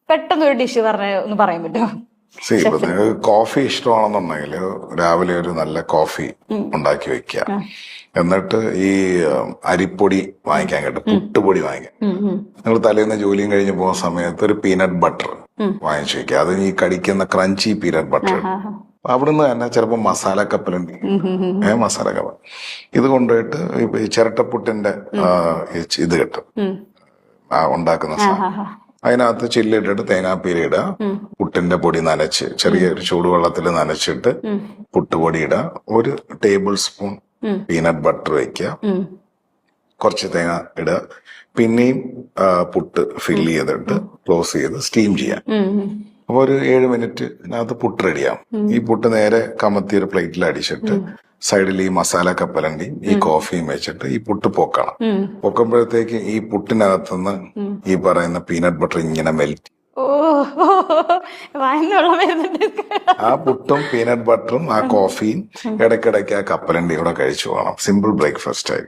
പെട്ടെന്ന് ഒരു ഡിഷ് ഒന്ന് പറയാൻ പറ്റുമോ? നിങ്ങൾക്ക് കോഫി ഇഷ്ടമാണെന്നുണ്ടെങ്കിൽ രാവിലെ ഒരു നല്ല കോഫി ഉണ്ടാക്കി വെക്കുക. എന്നിട്ട് ഈ അരിപ്പൊടി വാങ്ങിക്കാൻ കേട്ടോ, പുട്ടുപൊടി വാങ്ങിക്കാം. നിങ്ങൾ തലേന്ന് ജോലിയും കഴിഞ്ഞ് പോകുന്ന സമയത്ത് ഒരു പീനട്ട് ബട്ടർ വാങ്ങിച്ചു വെക്കുക. അത് ഈ കടിക്കുന്ന ക്രഞ്ചി പീനട്ട് ബട്ടർ. അവിടുന്ന് തന്നെ ചിലപ്പോൾ മസാല കപ്പലുണ്ട്, മസാല കപ്പൽ ഇത് കൊണ്ടുപോയിട്ട് ഈ ചിരട്ടപ്പുട്ടിന്റെ ഇത് കിട്ടും, ഉണ്ടാക്കുന്ന സാധനം. അതിനകത്ത് ചില്ലിട്ടിട്ട് തേങ്ങാപ്പീര ഇടുക, പുട്ടിന്റെ പൊടി നനച്ച് ചെറിയൊരു ചൂടുവെള്ളത്തിൽ നനച്ചിട്ട് പുട്ടുപൊടി ഇടുക, 1 ടേബിൾ സ്പൂൺ പീനട്ട് ബട്ടർ വെക്കുക, കുറച്ച് തേങ്ങ ഇടുക, പിന്നെയും പുട്ട് ഫില്ല് ചെയ്തിട്ട് ക്ലോസ് ചെയ്ത് സ്റ്റീം ചെയ്യാം. അപ്പൊ ഒരു 7 മിനിറ്റിനകത്ത് പുട്ട് റെഡിയാവും. ഈ പുട്ട് നേരെ കമത്തി ഒരു പ്ലേറ്റിൽ അടിച്ചിട്ട് സൈഡിൽ ഈ മസാല കപ്പലണ്ടിയും ഈ കോഫിയും വെച്ചിട്ട് ഈ പുട്ട് പൊക്കണം. പൊക്കുമ്പോഴത്തേക്ക് ഈ പുട്ടിനകത്തുനിന്ന് ഈ പറയുന്ന പീനട്ട് ബട്ടർ ഇങ്ങനെ മെൽറ്റ്, ആ പുട്ടും പീനട്ട് ബട്ടറും ആ കോഫിയും ഇടയ്ക്കിടയ്ക്ക് ആ കപ്പലണ്ടിയും കൂടെ കഴിച്ചു പോകണം. സിമ്പിൾ ബ്രേക്ക്ഫാസ്റ്റ് ആയി.